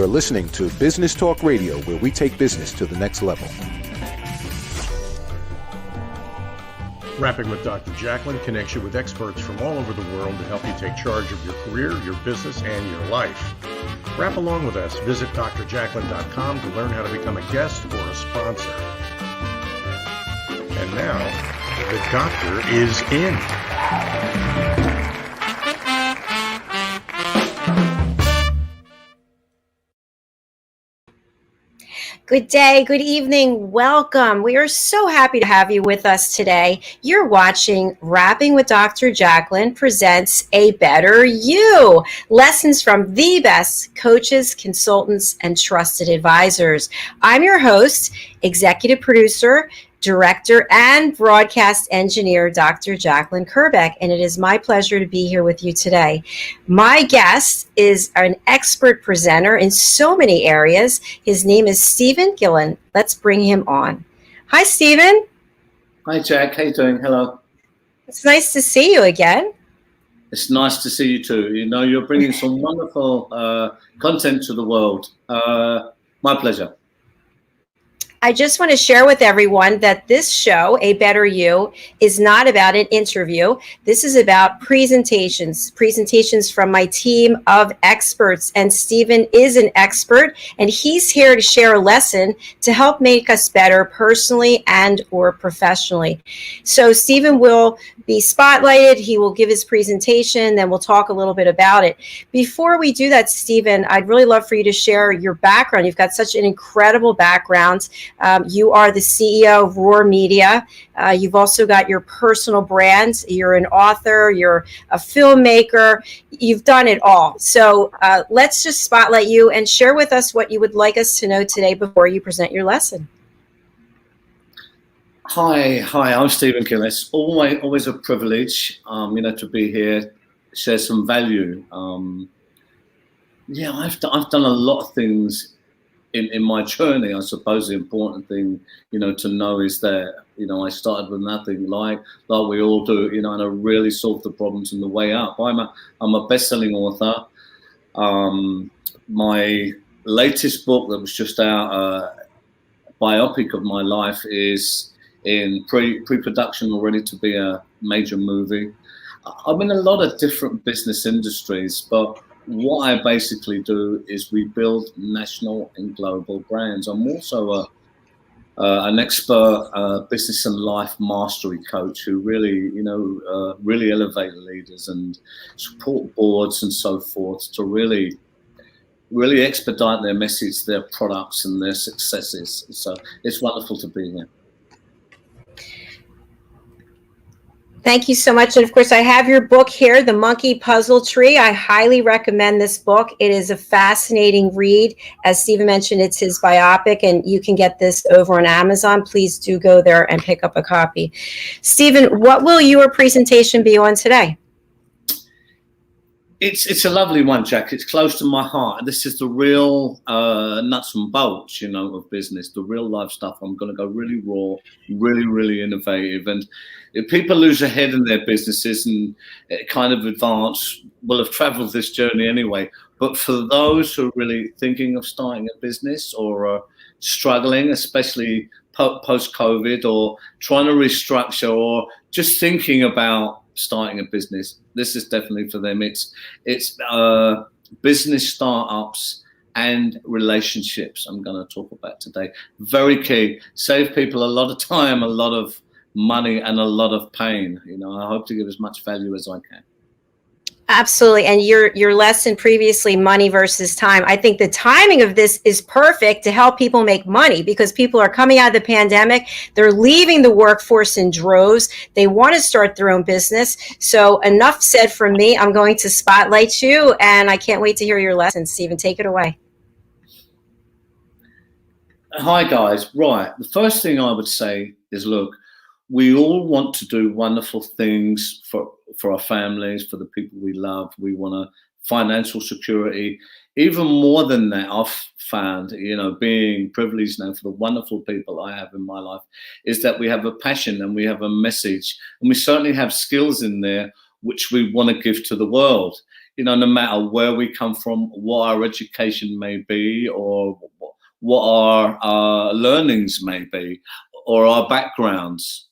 You're listening to Business Talk Radio, where we take business to the next level. Rapping with Dr. Jacqueline connects you with experts from all over the world to help you take charge of your career, your business, and your life. Rap along with us. Visit drjacqueline.com to learn how to become a guest or a sponsor. And now, the doctor is in. Good day, good evening, welcome. We are so happy to have you with us today. You're watching Rapping with Dr. Jacqueline presents A Better You. Lessons from the best coaches, consultants, and trusted advisors. I'm your host, executive producer, director, and broadcast engineer, Dr. Jacqueline Kerbeck, and it is my pleasure to be here with you today. My guest is an expert presenter in so many areas. His name is Gillen. Let's bring him on. Hi, Stephen. Hi, Jack. How you doing? Hello. It's nice to see you again. It's nice to see you too. You know, you're bringing some wonderful content to the world. My pleasure. I just want to share with everyone that this show, A Better You, is not about an interview. This is about presentations from my team of experts. And Stephen is an expert, and he's here to share a lesson to help make us better personally and or professionally. So Stephen will be spotlighted. He will give his presentation, then we'll talk a little bit about it. Before we do that, Stephen, I'd really love for you to share your background. You've got such an incredible background. You are the CEO of Roar Media. You've also got your personal brand. You're an author. You're a filmmaker. You've done it all. So let's just spotlight you and share with us what you would like us to know today before you present your lesson. Hi, I'm Stephen Gillen. It's always a privilege, to be here, share some value. I've done a lot of things in my journey. I suppose the important thing, to know is that, I started with nothing, like we all do, and I really solved the problems on the way up. I'm a best-selling author. My latest book that was just out, biopic of my life, is in pre-production already to be a major movie. I'm in a lot of different business industries, but what I basically do is we build national and global brands. I'm also an expert business and life mastery coach who really, really elevate leaders and support boards and so forth to really expedite their message, their products, and their successes. So it's wonderful to be here. Thank you so much. And of course, I have your book here, The Monkey Puzzle Tree. I highly recommend this book. It is a fascinating read. As Stephen mentioned, it's his biopic, and you can get this over on Amazon. Please do go there and pick up a copy. Stephen, what will your presentation be on today? It's a lovely one, Jack. It's close to my heart. This is the real nuts and bolts, of business, the real life stuff. I'm going to go really raw, really, really innovative. And if people lose their head in their businesses and kind of advance, will have traveled this journey anyway. But for those who are really thinking of starting a business or struggling, especially post-COVID, or trying to restructure, or just thinking about starting a business, this is definitely for them. It's business startups and relationships I'm going to talk about today. Very key. Save people a lot of time, a lot of money, and a lot of pain. I hope to give as much value as I can. Absolutely. And your lesson previously, money versus time. I think the timing of this is perfect to help people make money, because people are coming out of the pandemic. They're leaving the workforce in droves. They want to start their own business. So enough said from me. I'm going to spotlight you, and I can't wait to hear your lesson. Stephen, take it away. Hi, guys. Right. The first thing I would say is, look, we all want to do wonderful things for our families, for the people we love. We want a financial security. Even more than that, I've found, being privileged now for the wonderful people I have in my life, is that we have a passion and we have a message, and we certainly have skills in there which we want to give to the world. no matter where we come from, what our education may be, or what our learnings may be, or our backgrounds.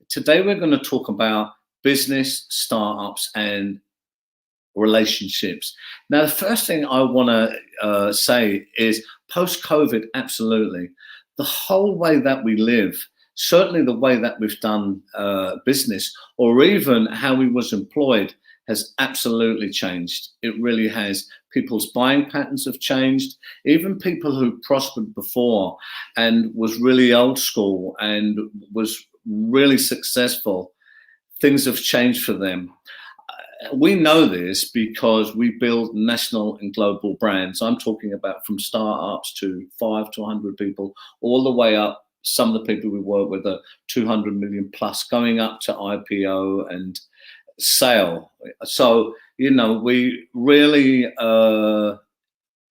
Today, we're going to talk about business, startups, and relationships. Now, the first thing I want to say is post-COVID, absolutely. The whole way that we live, certainly the way that we've done business, or even how we was employed, has absolutely changed. It really has. People's buying patterns have changed. Even people who prospered before and was really old school and was really successful, things have changed for them. We know this because we build national and global brands. I'm talking about from startups to 5 to 100 people, all the way up. Some of the people we work with are 200 million plus, going up to IPO and sale. So, we really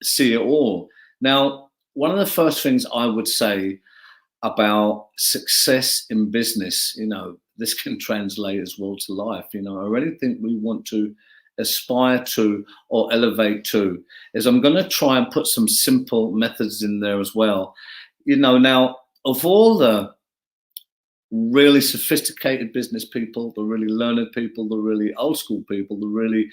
see it all. Now, one of the first things I would say about success in business, this can translate as well to life. I really think we want to aspire to or elevate to is I'm going to try and put some simple methods in there as well. Now, of all the really sophisticated business people, the really learned people, the really old school people, the really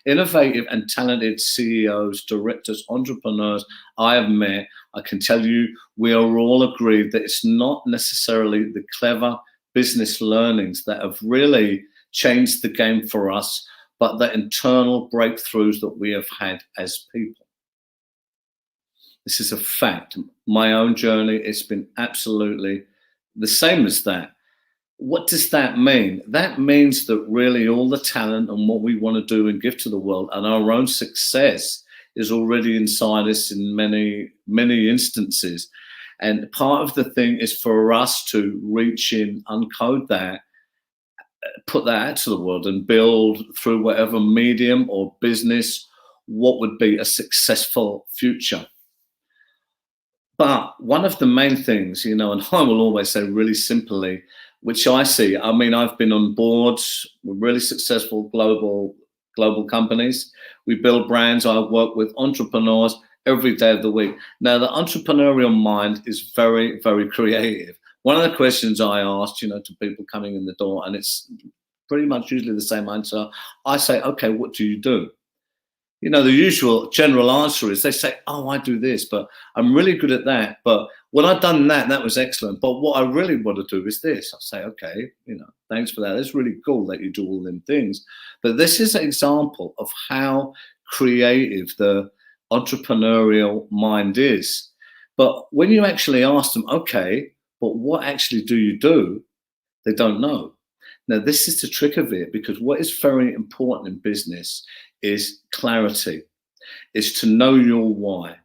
innovative and talented CEOs, directors, entrepreneurs I have met, I can tell you we are all agreed that it's not necessarily the clever business learnings that have really changed the game for us, but the internal breakthroughs that we have had as people. This is a fact. My own journey, it's been absolutely the same as that. What does that mean? That means that really all the talent and what we want to do and give to the world and our own success is already inside us in many, many instances. And part of the thing is for us to reach in, uncode that, put that out to the world and build through whatever medium or business what would be a successful future. But one of the main things, and I will always say really simply, which I see, I've been on boards with really successful global companies. We build brands. I work with entrepreneurs every day of the week. Now, the entrepreneurial mind is very, very creative. One of the questions I asked, to people coming in the door, and it's pretty much usually the same answer. I say, okay, what do you do? The usual general answer is they say, oh, I do this, but I'm really good at that. But when I've done that, that was excellent. But what I really want to do is this. I say, okay, thanks for that. It's really cool that you do all them things. But this is an example of how creative the entrepreneurial mind is. But when you actually ask them, okay, but what actually do you do? They don't know. Now, this is the trick of it, because what is very important in business is clarity, is to know your why,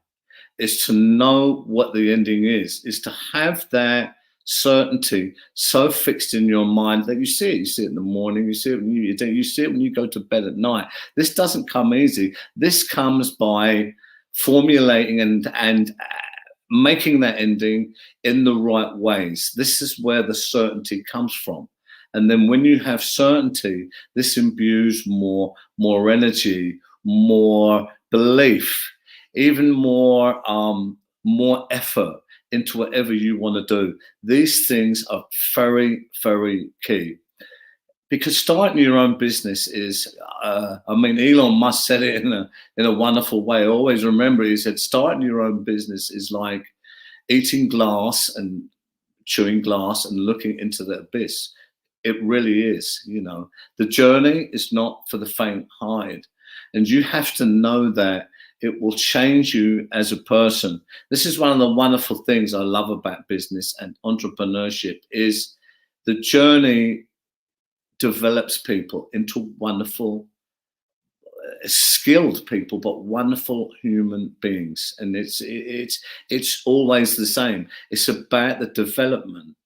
is to know what the ending is to have that certainty so fixed in your mind that you see it. You see it in the morning, you see it when you see it when you go to bed at night. This doesn't come easy. This comes by formulating and making that ending in the right ways. This is where the certainty comes from. And then when you have certainty, this imbues more energy, more belief, even more effort into whatever you want to do. These things are very, very key. Because starting your own business is, Elon Musk said it in a wonderful way. I always remember, he said, starting your own business is like eating glass and chewing glass and looking into the abyss. It really is, The journey is not for the faint-hearted. And you have to know that it will change you as a person. This is one of the wonderful things I love about business and entrepreneurship is the journey develops people into wonderful, skilled people, but wonderful human beings. And it's always the same. It's about the development.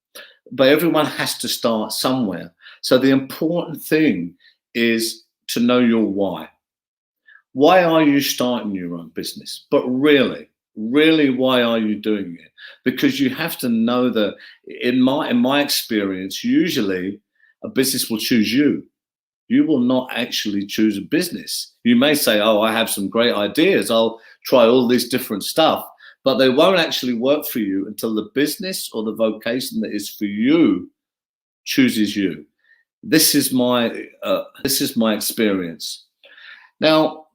But everyone has to start somewhere. So the important thing is to know your why. Why are you starting your own business? But really, why are you doing it? Because you have to know that in my experience, usually a business will choose you. you will not actually choose a business. You may say, oh, I have some great ideas, I'll try all this different stuff, but they won't actually work for you until the business or the vocation that is for you chooses you. This is my experience. Now,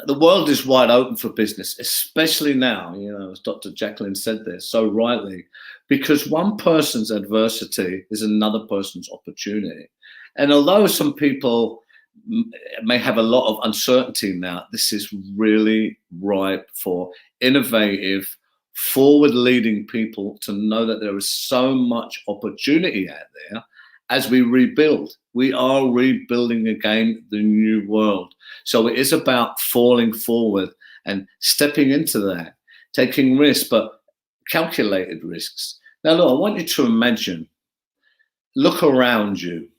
the world is wide open for business, especially now, as Dr. Jacqueline said there so rightly, because one person's adversity is another person's opportunity. And although some people may have a lot of uncertainty now, this is really ripe for innovative, forward-leading people to know that there is so much opportunity out there as we rebuild. We are rebuilding again the new world. So it is about falling forward and stepping into that, taking risks, but calculated risks. Now, look, I want you to imagine, look around you,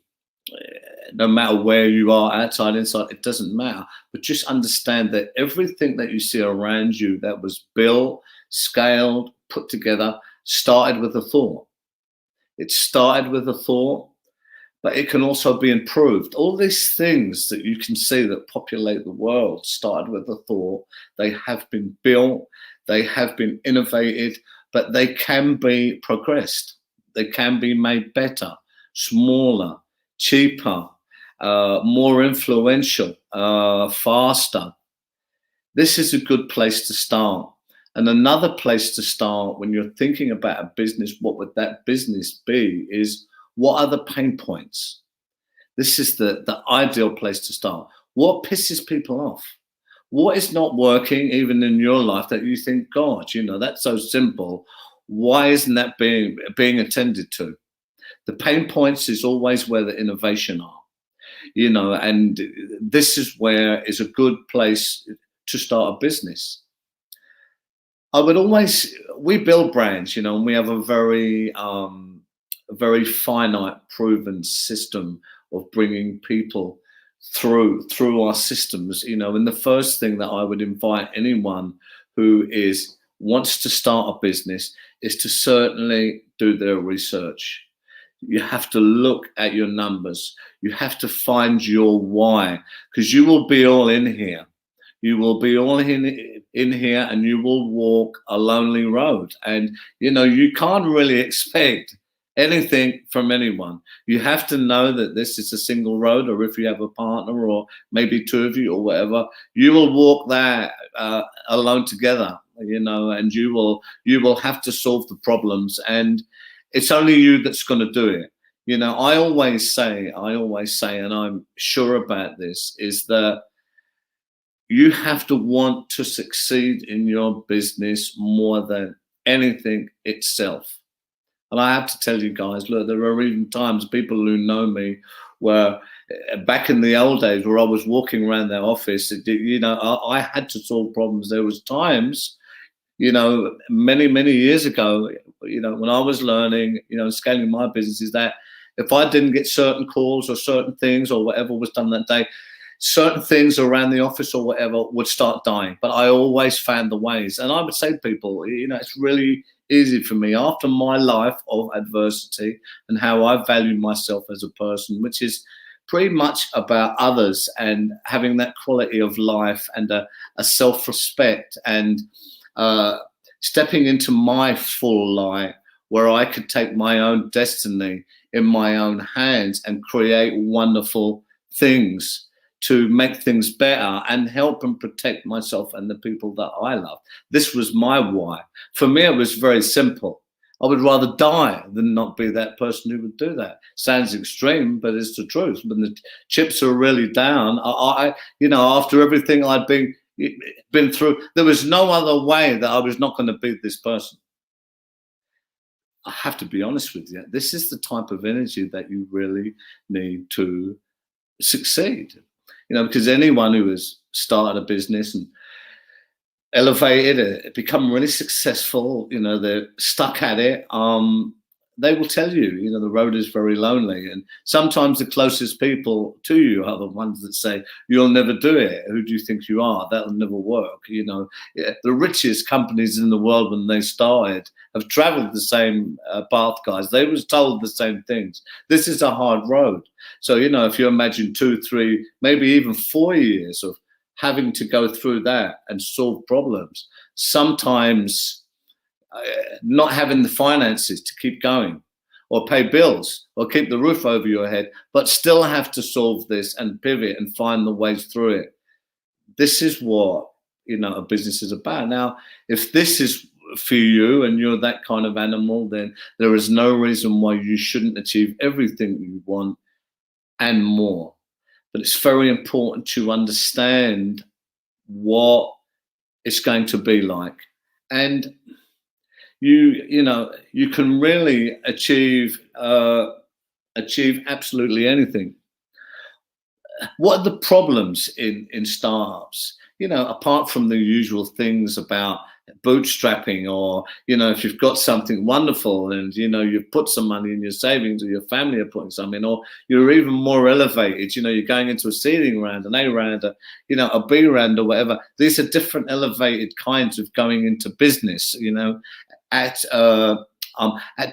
no matter where you are, outside, inside, it doesn't matter, but just understand that everything that you see around you that was built, scaled, put together, started with a thought. It started with a thought, but it can also be improved. All these things that you can see that populate the world started with a thought. They have been built, they have been innovated, but they can be progressed. They can be made better, smaller, cheaper, more influential, faster. This is a good place to start. And another place to start when you're thinking about a business, what would that business be, is what are the pain points? This is the ideal place to start. What pisses people off? What is not working even in your life that you think, God, that's so simple. Why isn't that being attended to? The pain points is always where the innovation are, and this is where is a good place to start a business. We build brands, and we have a very finite, proven system of bringing people through our systems, and the first thing that I would invite anyone who wants to start a business is to certainly do their research. You have to look at your numbers. You have to find your why, because you will be all in here. You will be all in here, and you will walk a lonely road. And, you can't really expect anything from anyone. You have to know that this is a single road, or if you have a partner or maybe two of you or whatever, you will walk that alone together, and you will have to solve the problems. And it's only you that's going to do it. I always say, and I'm sure about this, is that you have to want to succeed in your business more than anything itself. And I have to tell you guys, look, there are even times people who know me where back in the old days where I was walking around their office, I had to solve problems. There was times, many, many years ago, when I was learning, scaling my businesses, that if I didn't get certain calls or certain things or whatever was done that day, certain things around the office or whatever would start dying. But I always found the ways. And I would say to people, it's really easy for me after my life of adversity and how I value myself as a person, which is pretty much about others and having that quality of life and a self-respect and stepping into my full light, where I could take my own destiny in my own hands and create wonderful things to make things better and help and protect myself and the people that I love. This was my why. For me, it was very simple. I would rather die than not be that person who would do that. Sounds extreme, but it's the truth. When the chips are really down, after everything I'd been through, there was no other way that I was not going to be this person. I have to be honest with you. This is the type of energy that you really need to succeed. Because anyone who has started a business and elevated it, become really successful, they're stuck at it. they will tell you, you know, the road is very lonely. And sometimes the closest people to you are the ones that say, you'll never do it. Who do you think you are? That'll never work. You know, the richest companies in the world when they started have traveled the same path, guys. They was told the same things. This is a hard road. So, you know, if you imagine 2, 3, maybe even 4 years of having to go through that and solve problems, sometimes not having the finances to keep going or pay bills or keep the roof over your head, but still have to solve this and pivot and find the ways through it. This is what, you know, a business is about. Now, if this is for you and you're that kind of animal, then there is no reason why you shouldn't achieve everything you want and more. But it's very important to understand what it's going to be like. And you know, you can really achieve absolutely anything. What are the problems in startups? You know, apart from the usual things about bootstrapping, or, you know, if you've got something wonderful and, you know, you've put some money in your savings, or your family are putting some in, or you're even more elevated, you know, you're going into a seeding round, an A round, you know, a B round or whatever. These are different elevated kinds of going into business, you know, at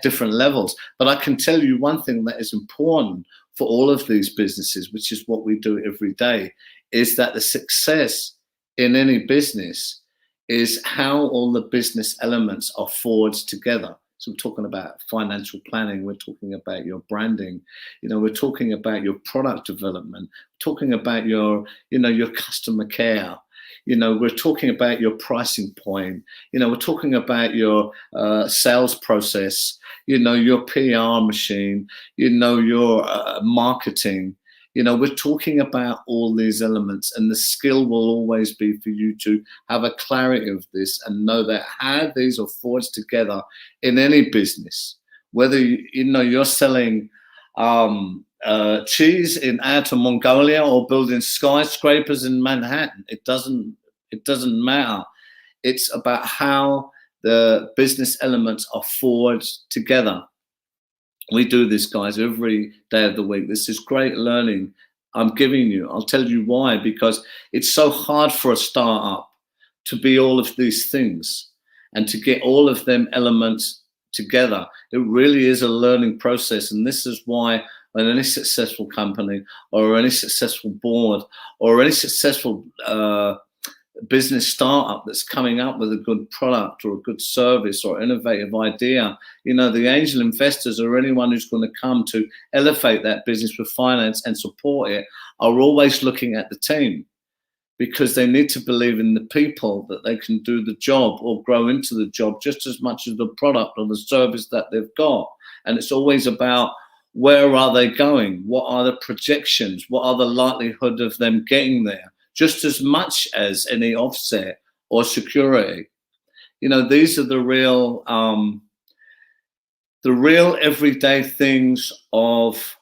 different levels. But I can tell you one thing that is important for all of these businesses, which is what we do every day, is that the success in any business is how all the business elements are forged together. So we're talking about financial planning, we're talking about your branding, you know, we're talking about your product development, we're talking about your, you know, your customer care. You know, we're talking about your pricing point. You know, we're talking about your sales process, you know, your PR machine, you know, your marketing. You know, we're talking about all these elements, and the skill will always be for you to have a clarity of this and know that how these are forged together in any business, whether, you know, you're selling cheese in Outer Mongolia or building skyscrapers in Manhattan. It doesn't matter. It's about how the business elements are forged together. We do this, guys, every day of the week. This is great learning I'm giving you. I'll tell you why, because it's so hard for a startup to be all of these things and to get all of them elements together. It really is a learning process. And this is why when any successful company or any successful board or any successful business startup that's coming up with a good product or a good service or innovative idea, you know, the angel investors or anyone who's going to come to elevate that business with finance and support it are always looking at the team, because they need to believe in the people that they can do the job or grow into the job just as much as the product or the service that they've got. And it's always about, where are they going? What are the projections? What are the likelihood of them getting there? Just as much as any offset or security. You know, these are the real everyday things of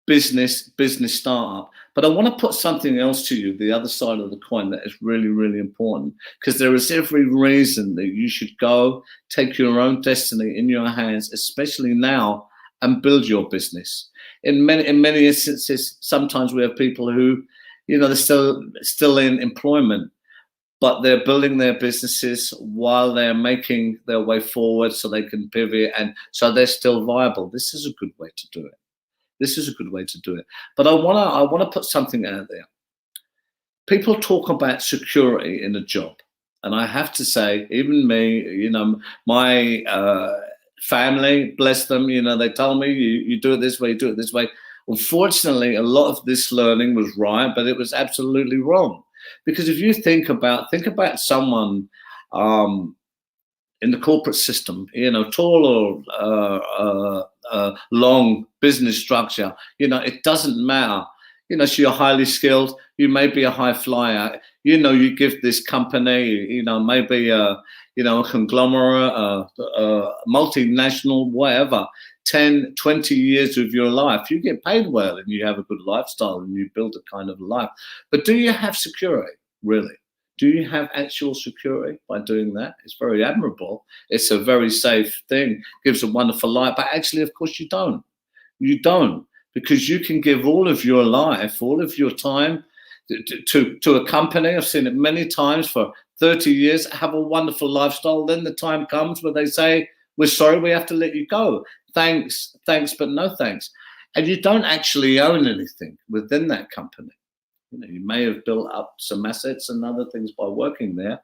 business startup. But I want to put something else to you, the other side of the coin, that is really, really important, because there is every reason that you should go take your own destiny in your hands, especially now, and build your business. In many instances, sometimes we have people who, you know, they're still in employment, but they're building their businesses while they're making their way forward so they can pivot, and so they're still viable. This is a good way to do it. This is a good way to do it. But I wanna put something out there. People talk about security in a job, and I have to say, even me, you know, my family, bless them, you know, they told me, you do it this way, you do it this way. Unfortunately, a lot of this learning was right, but it was absolutely wrong. Because if you think about someone in the corporate system, you know, tall or long business structure, you know, it doesn't matter. You know, so you're highly skilled, you may be a high flyer, you know, you give this company, you know, maybe a conglomerate, a multinational, whatever, 10, 20 years of your life, you get paid well and you have a good lifestyle and you build a kind of life. But do you have security, really? Do you have actual security by doing that? It's very admirable. It's a very safe thing, gives a wonderful life, but actually, of course, you don't. You don't, because you can give all of your life, all of your time to a company. I've seen it many times for 30 years, have a wonderful lifestyle. Then the time comes where they say, we're sorry, we have to let you go. Thanks, but no thanks. And you don't actually own anything within that company. You may have built up some assets and other things by working there,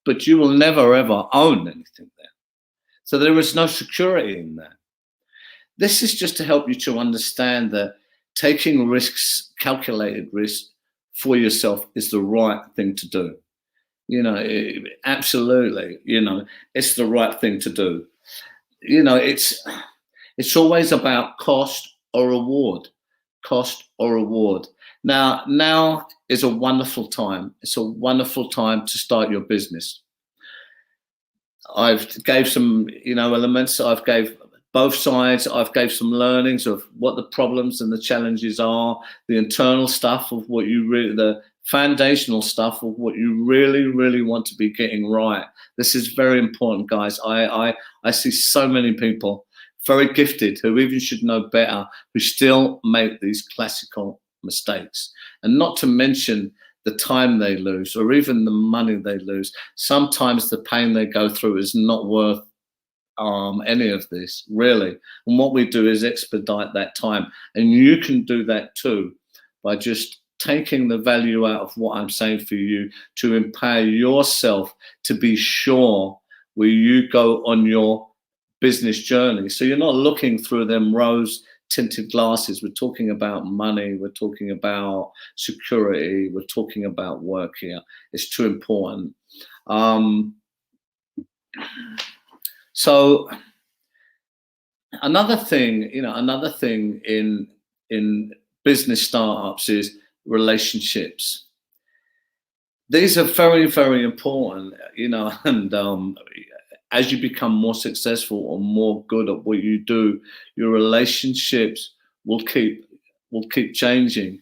but you will never, ever own anything there. So there is no security in that. This is just to help you to understand that taking risks, calculated risks for yourself is the right thing to do. Absolutely, it's the right thing to do. It's always about cost or reward. Now is a wonderful time. It's a wonderful time to start your business. I've gave some, elements. I've gave both sides. I've gave some learnings of what the problems and the challenges are, the internal stuff of what the foundational stuff of what you really, really want to be getting right. This is very important, guys. I see so many people very gifted who even should know better, who still make these classical mistakes. And not to mention the time they lose or even the money they lose. Sometimes the pain they go through is not worth any of this, really. And what we do is expedite that time. And you can do that too by just taking the value out of what I'm saying for you to empower yourself to be sure where you go on your business journey. So you're not looking through them rose-tinted glasses. We're talking about money. We're talking about security. We're talking about work here. It's too important. So another thing in business startups is relationships. These are very, very important, and as you become more successful or more good at what you do, your relationships will keep changing.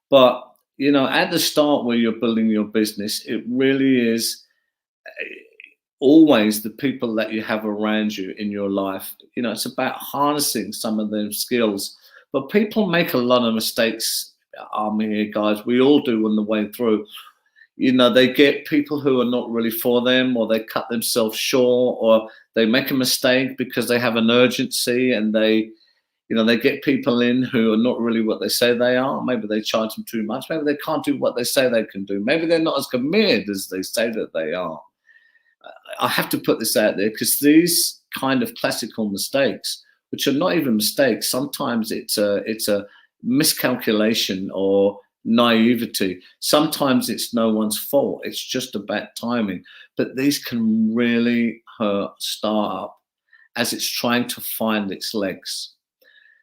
But at the start where you're building your business, it really is always the people that you have around you in your life. It's about harnessing some of those skills. But people make a lot of mistakes. Here, guys, we all do on the way through. They get people who are not really for them, or they cut themselves short, or they make a mistake because they have an urgency, and they get people in who are not really what they say they are. Maybe they charge them too much. Maybe they can't do what they say they can do. Maybe they're not as committed as they say that they are. I have to put this out there because these kind of classical mistakes, which are not even mistakes, sometimes it's a miscalculation or naivety. Sometimes it's no one's fault. It's just about timing. But these can really hurt startup as it's trying to find its legs.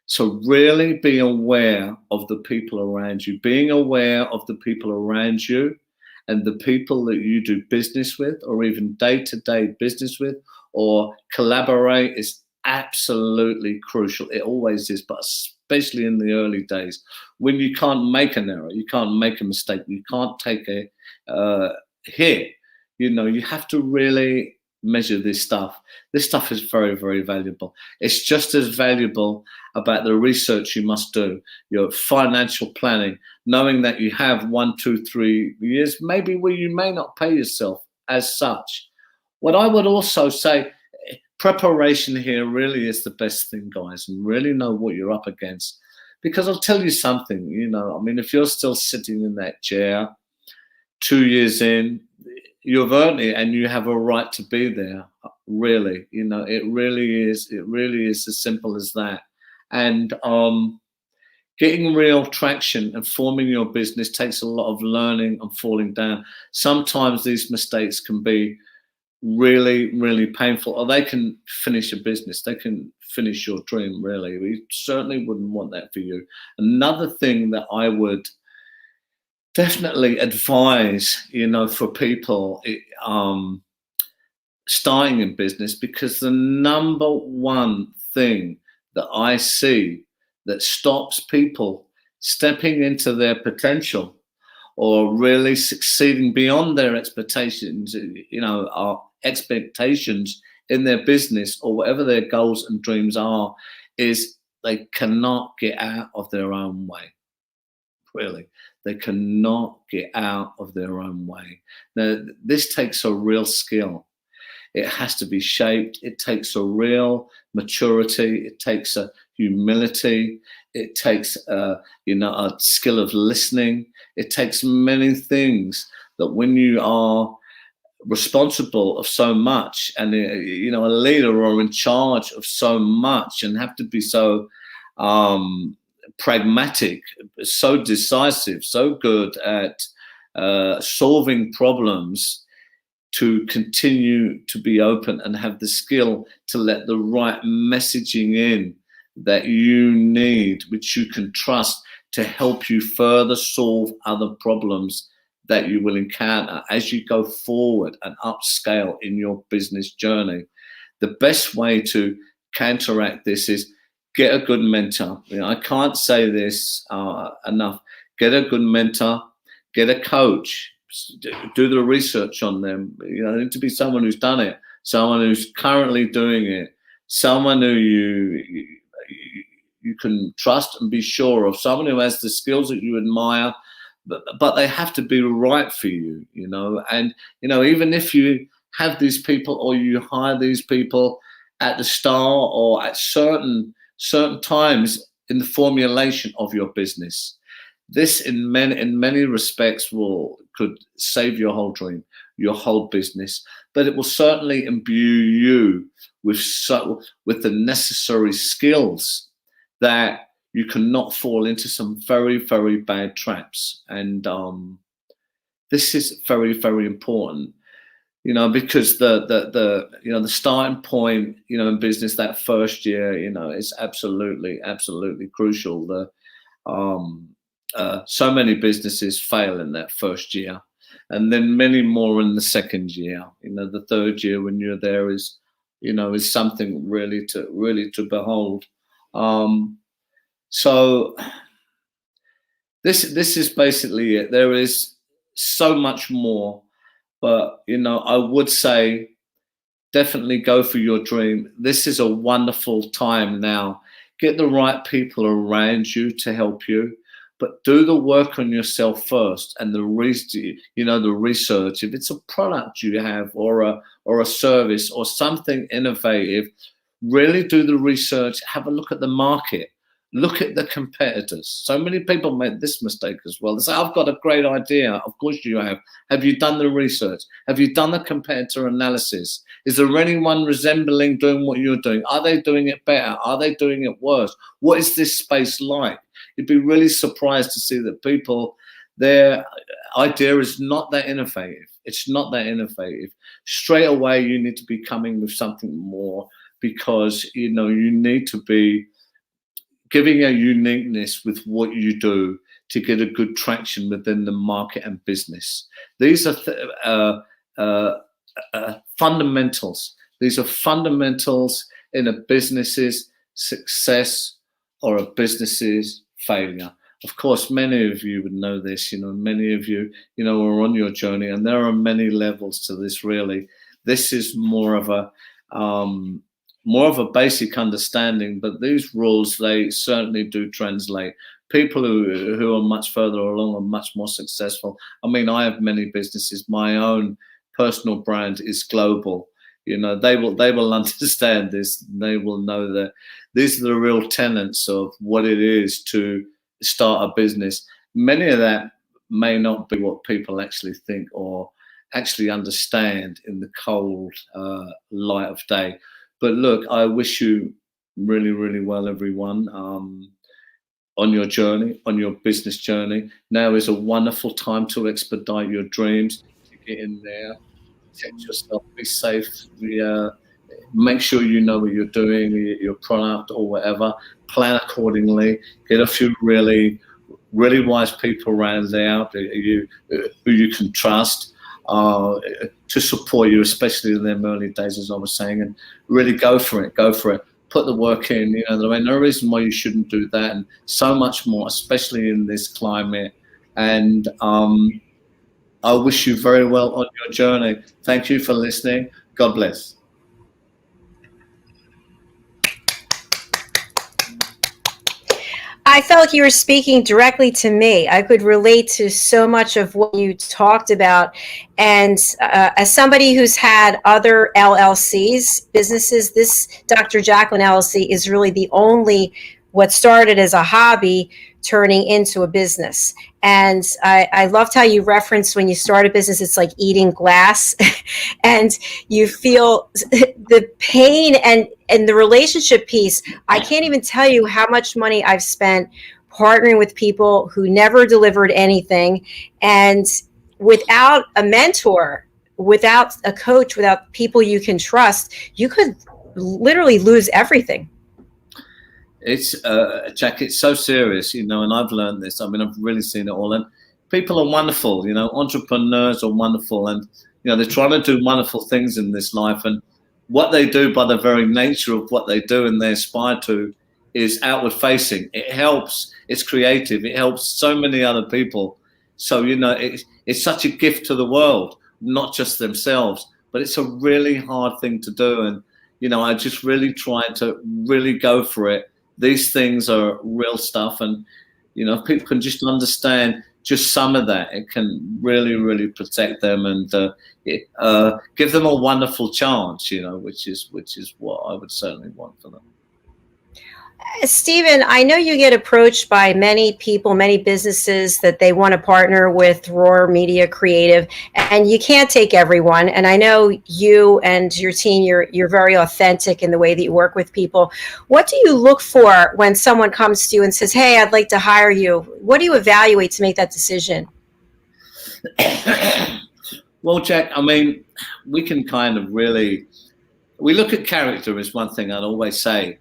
So really be aware of the people around you. Being aware of the people around you and the people that you do business with, or even day-to-day business with, or collaborate is absolutely crucial. It always is, but especially in the early days when you can't make an error, you can't make a mistake, you can't take a hit. You have to really measure this stuff. This stuff is very, very valuable. It's just as valuable about the research you must do, your financial planning, knowing that you have 1, 2, 3 years, maybe where you may not pay yourself as such. What I would also say, preparation here really is the best thing, guys, and really know what you're up against. Because I'll tell you something, if you're still sitting in that chair 2 years in, you've earned it and you have a right to be there. Really, it really is as simple as that. And getting real traction and forming your business takes a lot of learning and falling down. Sometimes these mistakes can be really, really painful, or they can finish a business. They can finish your dream, really. We certainly wouldn't want that for you. Another thing that I would definitely advise, for people starting in business, because the number one thing that I see that stops people stepping into their potential or really succeeding beyond their expectations, our expectations in their business or whatever their goals and dreams are, is they cannot get out of their own way. Really, they cannot get out of their own way. Now, this takes a real skill. It has to be shaped. It takes a real maturity. It takes a humility. It takes a skill of listening. It takes many things that when you are responsible of so much and a leader or in charge of so much and have to be so pragmatic, so decisive, so good at solving problems, to continue to be open and have the skill to let the right messaging in that you need, which you can trust to help you further solve other problems that you will encounter as you go forward and upscale in your business journey. The best way to counteract this is get a good mentor. I can't say this enough. Get a good mentor, get a coach, do the research on them. They need to be someone who's done it, someone who's currently doing it, someone who you can trust and be sure of, someone who has the skills that you admire, but they have to be right for you, and even if you have these people or you hire these people at the start or at certain times in the formulation of your business, this in many respects could save your whole dream, your whole business, but it will certainly imbue you with the necessary skills that you cannot fall into some very, very bad traps. And this is very, very important, because the starting point, in business, that first year, is absolutely, absolutely crucial. So many businesses fail in that first year, and then many more in the second year. The third year when you're there is something really to behold. So this is basically it. There is so much more, but I would say definitely go for your dream. This is a wonderful time now. Get the right people around you to help you, but do the work on yourself first, and the research. If it's a product you have or a service or something innovative, really do the research. Have a look at the market. Look at the competitors. So many people make this mistake as well. They say, I've got a great idea. Of course you have. Have you done the research? Have you done the competitor analysis? Is there anyone resembling doing what you're doing? Are they doing it better? Are they doing it worse? What is this space like? You'd be really surprised to see that people, their idea is not that innovative. It's not that innovative. Straight away, you need to be coming with something more, because, you need to be giving a uniqueness with what you do to get a good traction within the market and business. These are fundamentals. These are fundamentals in a business's success or a business's failure. Of course, many of you would know this. Many of you, are on your journey, and there are many levels to this. Really, this is more of a basic understanding, but these rules, they certainly do translate. People who are much further along are much more successful. I mean, I have many businesses. My own personal brand is global. They will understand this. They will know that these are the real tenets of what it is to start a business. Many of that may not be what people actually think or actually understand in the cold light of day. But look, I wish you really, really well, everyone, on your journey, on your business journey. Now is a wonderful time to expedite your dreams, to get in there, protect yourself, be safe, make sure you know what you're doing, your product or whatever, plan accordingly, get a few really, really wise people around there who you can trust, to support you, especially in them early days, as I was saying, and really go for it. Put the work in. There ain't no reason why you shouldn't do that, and so much more, especially in this climate And I wish you very well on your journey. Thank you for listening. God bless. I felt you were speaking directly to me. I could relate to so much of what you talked about. And as somebody who's had other LLCs, businesses, this Dr. Jacqueline LLC is really the only, what started as a hobby turning into a business. And I loved how you referenced when you start a business, it's like eating glass and you feel the pain and the relationship piece. I can't even tell you how much money I've spent partnering with people who never delivered anything. And without a mentor, without a coach, without people you can trust, you could literally lose everything. It's Jack, it's so serious, and I've learned this. I mean, I've really seen it all. And people are wonderful, entrepreneurs are wonderful. And, they're trying to do wonderful things in this life. And what they do by the very nature of what they do and they aspire to is outward facing. It helps. It's creative. It helps so many other people. So, it's such a gift to the world, not just themselves. But it's a really hard thing to do. And, I just really try to really go for it. These things are real stuff, and if people can just understand just some of that, it can really, really protect them and give them a wonderful chance. Which is what I would certainly want for them. Stephen, I know you get approached by many people, many businesses that they want to partner with Roar Media Creative, and you can't take everyone. And I know you and your team, you're very authentic in the way that you work with people. What do you look for when someone comes to you and says, hey, I'd like to hire you? What do you evaluate to make that decision? Well, Jack, I mean, we can kind of we look at character is one thing I'd always say.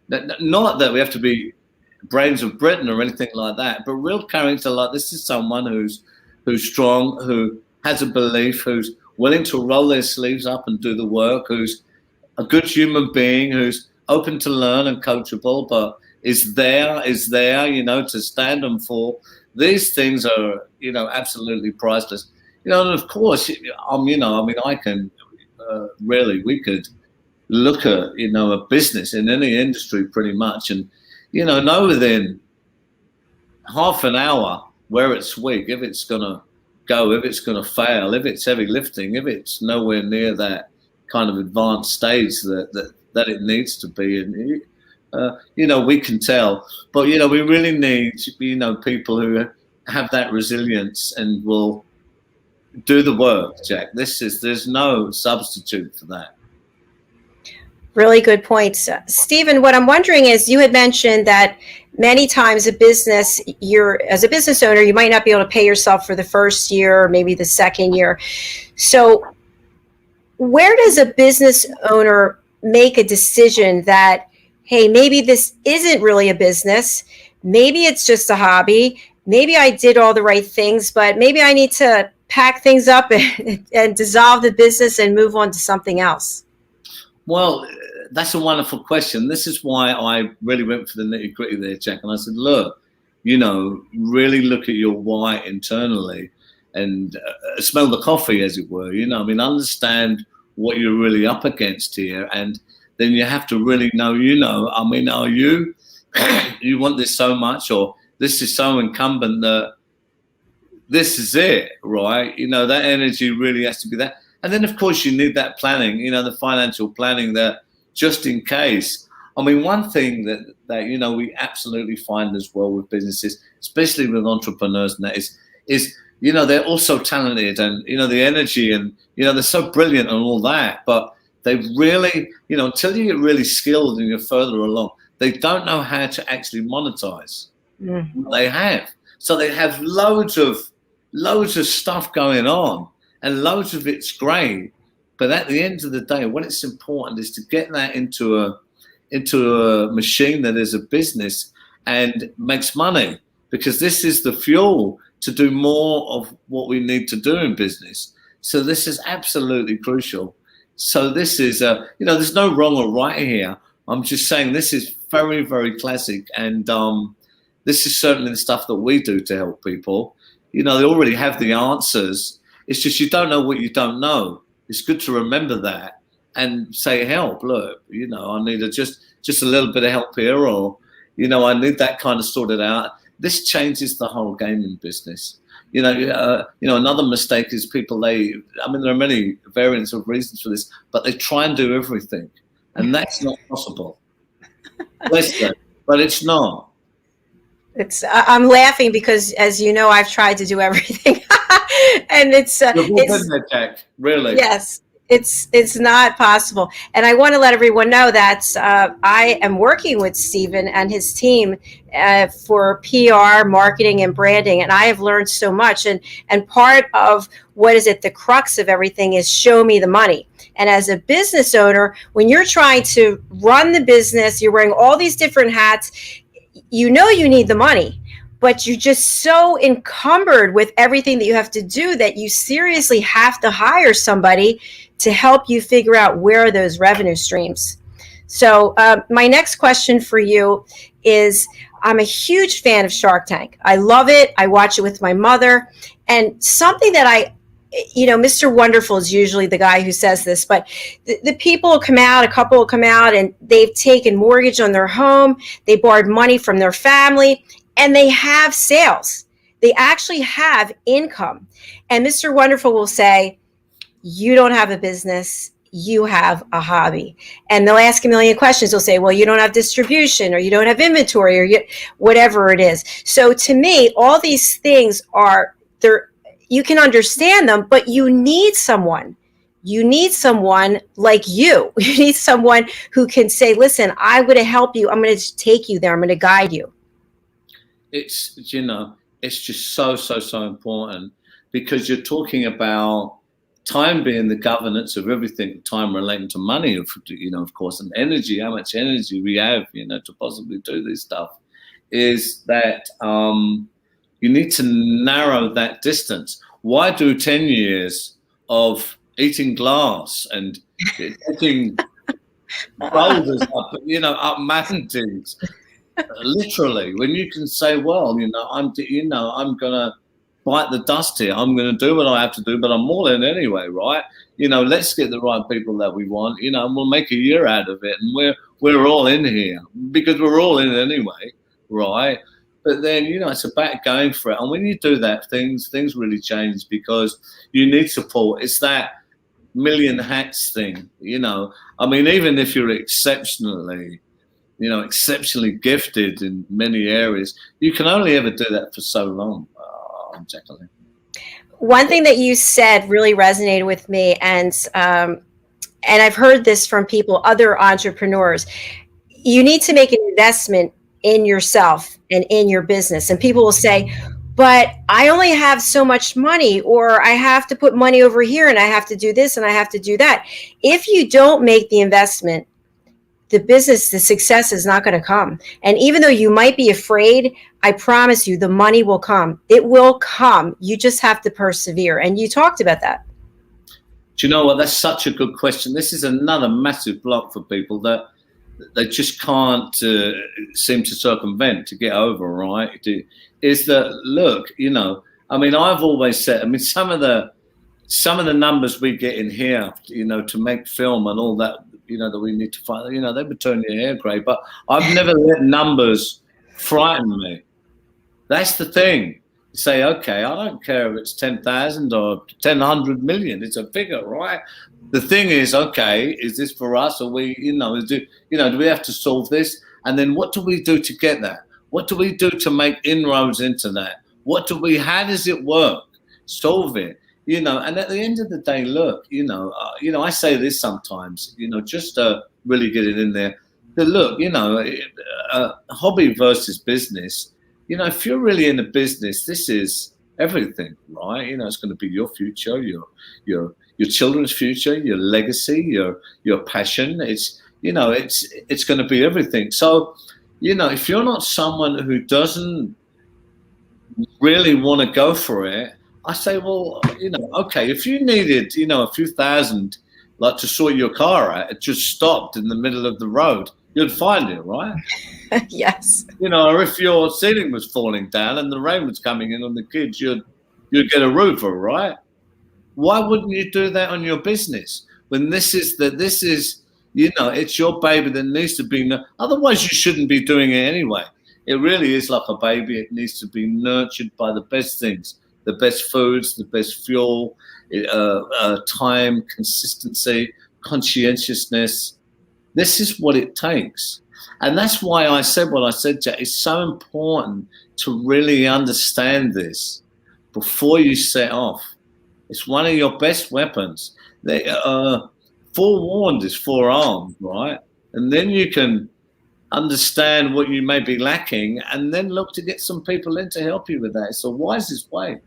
Not that we have to be brains of Britain or anything like that, but real character, like this is someone who's strong, who has a belief, who's willing to roll their sleeves up and do the work, who's a good human being, who's open to learn and coachable, but is there, to stand and fall. These things are, absolutely priceless. And of course, I can we could look at, a business in any industry pretty much and, know within half an hour where it's weak, if it's going to go, if it's going to fail, if it's heavy lifting, if it's nowhere near that kind of advanced stage that it needs to be. And, we can tell, but, we really need, people who have that resilience and will do the work, Jack. There's no substitute for that. Really good points. Stephen, what I'm wondering is, you had mentioned that many times as a business owner, you might not be able to pay yourself for the first year or maybe the second year. So where does a business owner make a decision that, hey, maybe this isn't really a business, maybe it's just a hobby, maybe I did all the right things, but maybe I need to pack things up and dissolve the business and move on to something else? Well, that's a wonderful question. This is why I really went for the nitty-gritty there, Jack. And I said, look, really look at your why internally and smell the coffee, as it were. Understand what you're really up against here. And then you have to really know, are you want this so much, or this is so incumbent that this is it, right? That energy really has to be that. And then, of course, you need that planning, the financial planning that just in case. I mean, one thing that we absolutely find as well with businesses, especially with entrepreneurs, and that is they're also talented and, the energy and, they're so brilliant and all that. But they really, until you get really skilled and you're further along, they don't know how to actually monetize what they have. So they have loads of stuff going on. And loads of it's great, but at the end of the day, what it's important is to get that into a machine that is a business and makes money, because this is the fuel to do more of what we need to do in business. So this is absolutely crucial. So this is, there's no wrong or right here. I'm just saying this is very, very classic, and this is certainly the stuff that we do to help people. you know, they already have the answers. It's just you don't know what you don't know. It's good to remember that and say, help, look, you know, I need just a little bit of help here, or, you know, I need that kind of sorted out. This changes the whole gaming business. You know, another mistake is people, I mean, there are many variants of reasons for this, but they try and do everything. And that's not possible. But it's not. I'm laughing because, as you know, I've tried to do everything. And it's Jack, really. Yes, it's not possible. And I want to let everyone know that I am working with Stephen and his team for PR, marketing, and branding. And I have learned so much. And part of the crux of everything is show me the money. And as a business owner, when you're trying to run the business, you're wearing all these different hats, you know you need the money, but you're just so encumbered with everything that you have to do that you seriously have to hire somebody to help you figure out where are those revenue streams. So my next question for you is, I'm a huge fan of Shark Tank. I love it. I watch it with my mother. And something that Mr. Wonderful is usually the guy who says this, but the people will come out, a couple will come out, and they've taken mortgage on their home. They borrowed money from their family, and they have sales. They actually have income. And Mr. Wonderful will say, you don't have a business, you have a hobby. And they'll ask a million questions. They'll say, well, you don't have distribution, or you don't have inventory, or whatever it is. So to me, all these things you can understand them, but you need someone. You need someone like you. You need someone who can say, listen, I'm going to help you. I'm going to take you there. I'm going to guide you. It's just so important, because you're talking about time being the governance of everything, time relating to money, of course, and energy, how much energy we have, to possibly do this stuff, is that you need to narrow that distance. Why do 10 years of eating glass and taking boulders up mountains, literally, when you can say, well, I'm going to bite the dust here. I'm going to do what I have to do, but I'm all in anyway, right? Let's get the right people that we want, and we'll make a year out of it. And we're all in here because we're all in anyway, right? But then, it's about going for it. And when you do that, things really change, because you need support. It's that million hats thing, I mean, even if you're exceptionally gifted in many areas, you can only ever do that for so long, Jacqueline. One thing that you said really resonated with me, and I've heard this from people, other entrepreneurs. You need to make an investment in yourself and in your business. And people will say, but I only have so much money, or I have to put money over here, and I have to do this, and I have to do that. If you don't make the investment, the success is not going to come. And even though you might be afraid, I promise you, the money will come. It will come. You just have to persevere. And you talked about that. Do you know what? That's such a good question. This is another massive block for people that they just can't seem to circumvent, to get over, right? Is that, look, I mean, I've always said, I mean, some of the numbers we get in here, to make film and all that, that we need to find, they would turn your hair grey. But I've never let numbers frighten me. That's the thing. You say, okay, I don't care if it's 10,000 or 100 million. It's a figure, right? The thing is, okay, is this for us, or we, do we have to solve this? And then what do we do to get that? What do we do to make inroads into that? How does it work? Solve it, and at the end of the day, look, I say this sometimes, just to really get it in there. But look, hobby versus business, if you're really in a business, this is everything, right? It's going to be your future, your children's future, your legacy, your passion. It's going to be everything. So, if you're not someone who doesn't really want to go for it, I say, well, okay, if you needed, a few thousand, like to sort your car out, it just stopped in the middle of the road, you'd find it, right? Yes. Or if your ceiling was falling down and the rain was coming in on the kids, you'd you get a roofer, right? Why wouldn't you do that on your business when this is, it's your baby that needs to be, otherwise you shouldn't be doing it anyway. It really is like a baby. It needs to be nurtured by the best things, the best foods, the best fuel, time, consistency, conscientiousness. This is what it takes. And that's why I said what I said, Jack. It's so important to really understand this before you set off. It's one of your best weapons. Forewarned is forearmed, right? And then you can understand what you may be lacking and then look to get some people in to help you with that. It's the wisest way.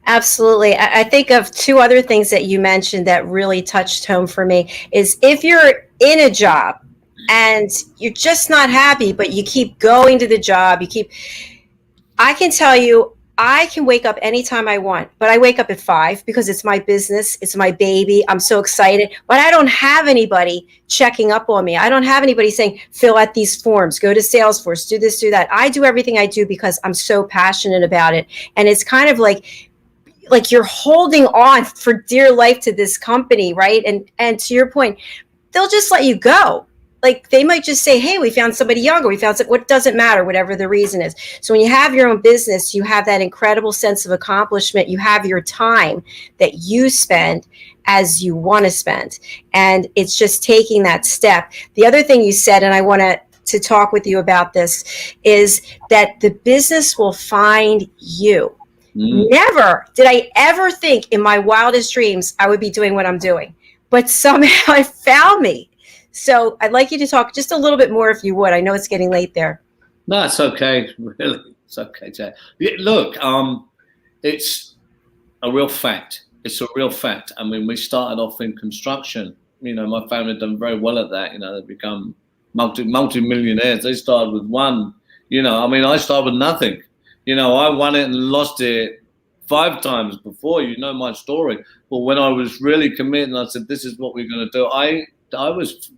Absolutely. I think of two other things that you mentioned that really touched home for me is if you're in a job and you're just not happy, but you keep going to the job, I can tell you, I can wake up anytime I want, but I wake up at 5 because it's my business. It's my baby. I'm so excited, but I don't have anybody checking up on me. I don't have anybody saying, fill out these forms, go to Salesforce, do this, do that. I do everything I do because I'm so passionate about it. And it's kind of like you're holding on for dear life to this company, right? And to your point, they'll just let you go. Like they might just say, hey, we found somebody younger. We found what doesn't matter, whatever the reason is. So when you have your own business, you have that incredible sense of accomplishment. You have your time that you spend as you want to spend. And it's just taking that step. The other thing you said, and I want to talk with you about this, is that the business will find you. Never did I ever think in my wildest dreams I would be doing what I'm doing, but somehow it found me. So I'd like you to talk just a little bit more if you would. I know it's getting late there. No, it's okay. Really, it's okay, Jack. Look, it's a real fact. It's a real fact. I mean, we started off in construction. My family done very well at that. They've become multi-millionaires. They started with one. I started with nothing. I won it and lost it 5 times before. My story. But when I was really committed and I said, this is what we're going to do, I was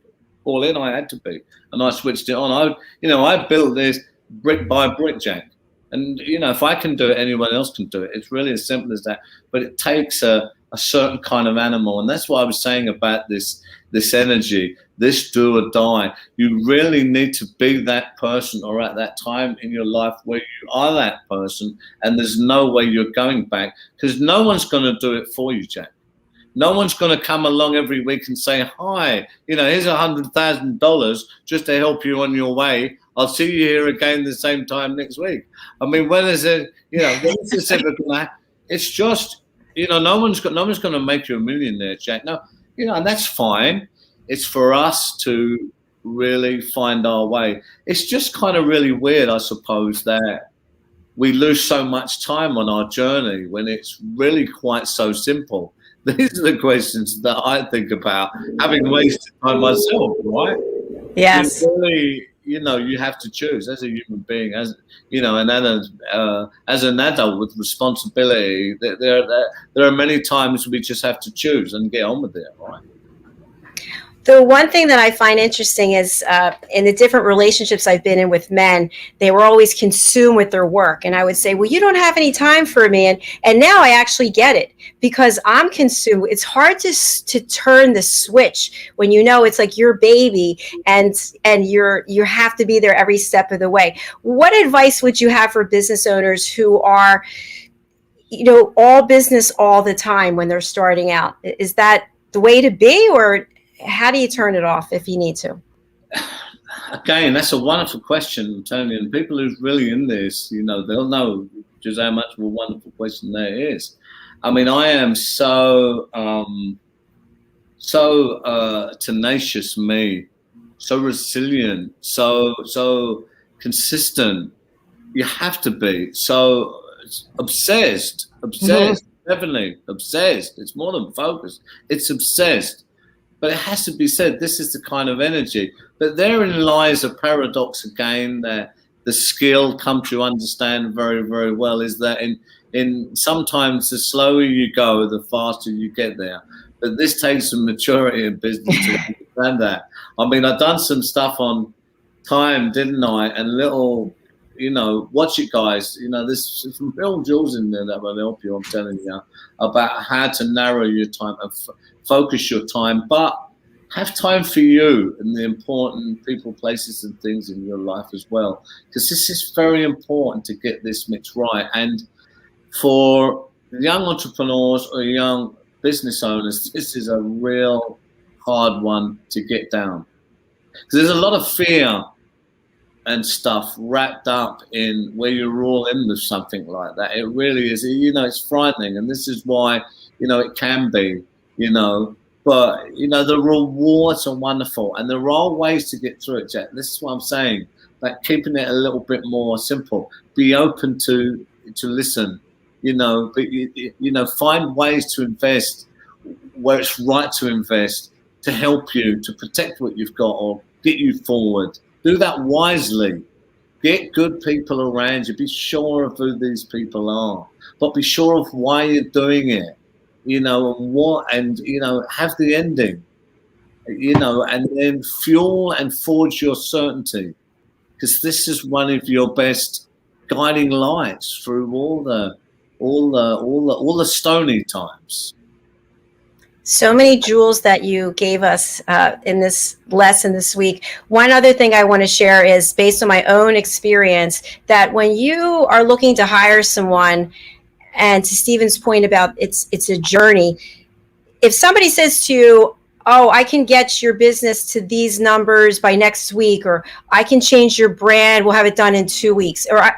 all in. I had to be, and I switched it on. I built this brick by brick, Jack. And if I can do it, anyone else can do it. It's really as simple as that. But it takes a certain kind of animal, and that's what I was saying about this energy, this do or die. You really need to be that person, or at that time in your life where you are that person, and there's no way you're going back, because no one's going to do it for you, Jack. No one's going to come along every week and say, hi, here's $100,000 just to help you on your way. I'll see you here again the same time next week. I mean, when is it, when is this ever going to happen? It's just, no one's going to make you a millionaire, Jack. No, and that's fine. It's for us to really find our way. It's just kind of really weird, I suppose, that we lose so much time on our journey when it's really quite so simple. These are the questions that I think about, having wasted time myself, right? Yes. You have to choose as a human being, as an adult with responsibility. There are many times we just have to choose and get on with it, right? The one thing that I find interesting is in the different relationships I've been in with men, they were always consumed with their work. And I would say, well, you don't have any time for me. And now I actually get it because I'm consumed. It's hard to turn the switch when it's like your baby and you have to be there every step of the way. What advice would you have for business owners who are, all business all the time when they're starting out? Is that the way to be, or how do you turn it off if you need to? Again, that's a wonderful question, Tony. And people who's really in this, they'll know just how much of a wonderful question that is. I mean, I am so tenacious, me, so resilient, so consistent. You have to be so obsessed, definitely obsessed. It's more than focused. It's obsessed. But it has to be said, this is the kind of energy. But therein lies a paradox again, that the skill comes to understand very, very well, is that in sometimes the slower you go, the faster you get there. But this takes some maturity in business to understand that. I mean, I've done some stuff on time, didn't I? And little watch it, guys. There's some real jewels in there that will help you, I'm telling you, about how to narrow your time and focus your time, but have time for you and the important people, places, and things in your life as well. Because this is very important to get this mix right. And for young entrepreneurs or young business owners, this is a real hard one to get down. Because there's a lot of fear and stuff wrapped up in where you're all in with something like that. It really is, it's frightening. And this is why, it can be, but, the rewards are wonderful. And there are ways to get through it, Jack. This is what I'm saying, like keeping it a little bit more simple. Be open to listen, but, find ways to invest where it's right to invest, to help you, to protect what you've got or get you forward. Do that wisely. Get good people around you. Be sure of who these people are, but be sure of why you're doing it, and what, and, have the ending, and then fuel and forge your certainty, because this is one of your best guiding lights through all the stony times. So many jewels that you gave us in this lesson this week. One other thing I want to share is based on my own experience, that when you are looking to hire someone, and to Stephen's point about it's a journey, if somebody says to you, oh, I can get your business to these numbers by next week, or I can change your brand, we'll have it done in 2 weeks, or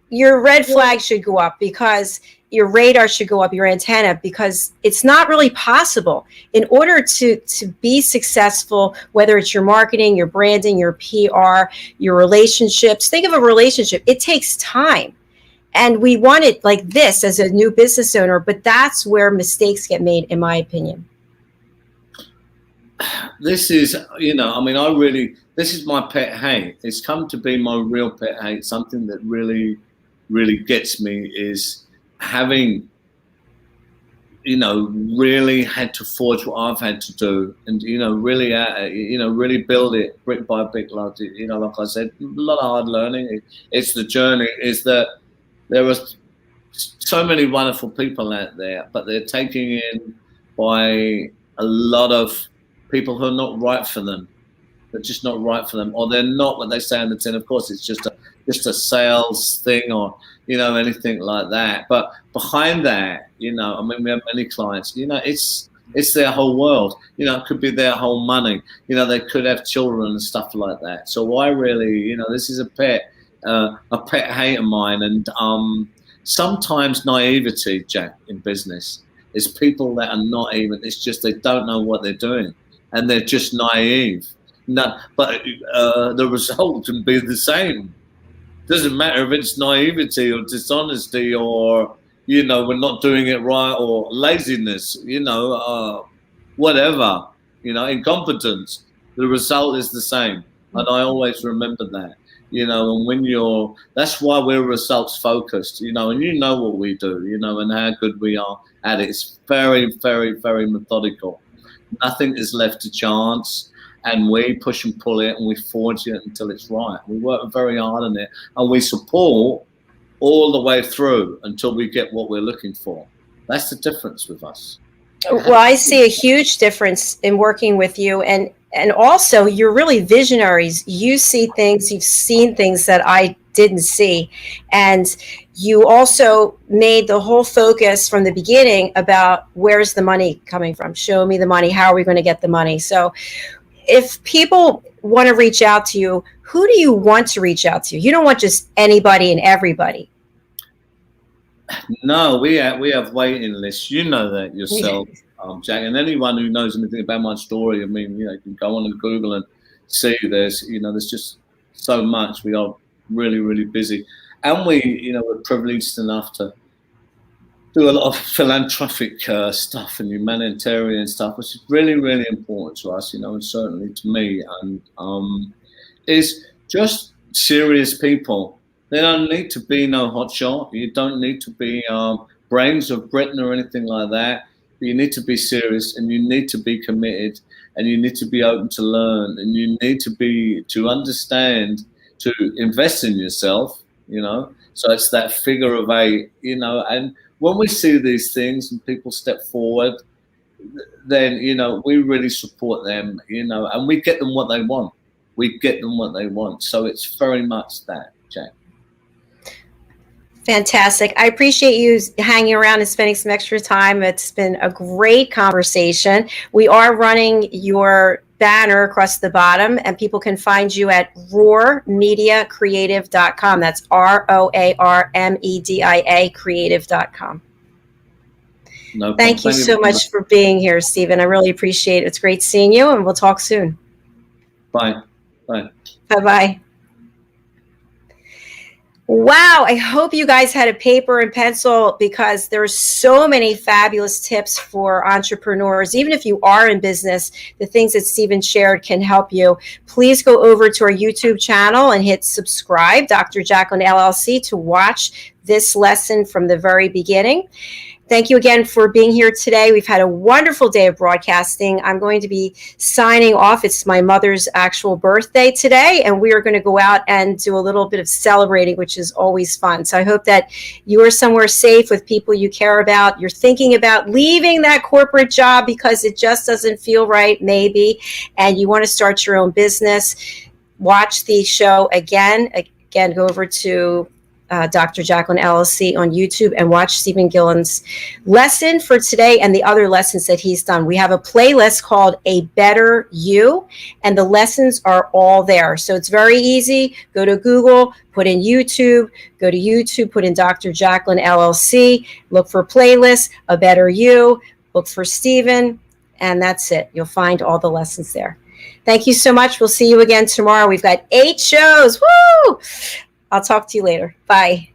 your red flag should go up, because your radar should go up, your antenna, because it's not really possible. In order to be successful, whether it's your marketing, your branding, your PR, your relationships, think of a relationship. It takes time. And we want it like this as a new business owner, but that's where mistakes get made, in my opinion. This is, this is my pet hate. It's come to be my real pet hate. Something that really, really gets me is having, really had to forge what I've had to do, and really build it brick by brick. Like I said, a lot of hard learning. It's the journey. Is that there are so many wonderful people out there, but they're taken in by a lot of people who are not right for them. They're just not right for them, or they're not what they say on the tin. Of course, it's just a sales thing, or anything like that. But behind that, we have many clients. It's their whole world. It could be their whole money. They could have children and stuff like that. So I really, this is a pet hate of mine. And sometimes naivety, Jack, in business is people that are not even. It's just they don't know what they're doing, and they're just naive. No, but the result can be the same. Doesn't matter if it's naivety or dishonesty or, we're not doing it right, or laziness, whatever, incompetence. The result is the same. And I always remember that, and that's why we're results focused, and what we do, and how good we are at it. It's very, very, very methodical. Nothing is left to chance. And we push and pull it, and we forge it until it's right. We work very hard on it, and we support all the way through until we get what we're looking for. That's the difference with us. Well, I see a huge difference in working with you, and also you're really visionaries. You see things, you've seen things that I didn't see, and you also made the whole focus from the beginning about where's the money coming from? Show me the money. How are we going to get the money? So if people want to reach out to you, who do you want to reach out to? You don't want just anybody and everybody. No, we have waiting lists. You know that yourself, Jack. And anyone who knows anything about my story, you can go on and Google and see there's just so much. We are really, really busy. And we're privileged enough to do a lot of philanthropic stuff and humanitarian stuff, which is really, really important to us, and certainly to me. And is just serious people. They don't need to be no hotshot. You don't need to be brains of Britain or anything like that. But you need to be serious, and you need to be committed, and you need to be open to learn, and you need to understand, to invest in yourself, you know. So it's that figure of eight, you know, and when we see these things and people step forward, then, you know, we really support them, you know, and we get them what they want. We get them what they want. So it's very much that, Jack. Fantastic. I appreciate you hanging around and spending some extra time. It's been a great conversation. We are running your banner across the bottom, and people can find you at roarmediacreative.com. That's ROARMEDIA creative.com. No, thank you so much for being here, Stephen. I really appreciate it. It's great seeing you, and we'll talk soon. Bye. Bye. Bye-bye. Wow, I hope you guys had a paper and pencil, because there's so many fabulous tips for entrepreneurs. Even if you are in business, the things that Stephen shared can help you. Please go over to our YouTube channel and hit subscribe, Dr. Jacqueline LLC, to watch this lesson from the very beginning. Thank you again for being here today. We've had a wonderful day of broadcasting. I'm going to be signing off. It's my mother's actual birthday today, and we are going to go out and do a little bit of celebrating, which is always fun. So I hope that you are somewhere safe with people you care about. You're thinking about leaving that corporate job because it just doesn't feel right, maybe, and you want to start your own business. Watch the show again. Again, go over to Dr. Jacqueline LLC on YouTube and watch Stephen Gillen's lesson for today and the other lessons that he's done. We have a playlist called A Better You, and the lessons are all there. So it's very easy. Go to Google, put in YouTube, go to YouTube, put in Dr. Jacqueline LLC, look for playlists, A Better You, look for Stephen, and that's it. You'll find all the lessons there. Thank you so much. We'll see you again tomorrow. We've got 8 shows. Woo! I'll talk to you later. Bye.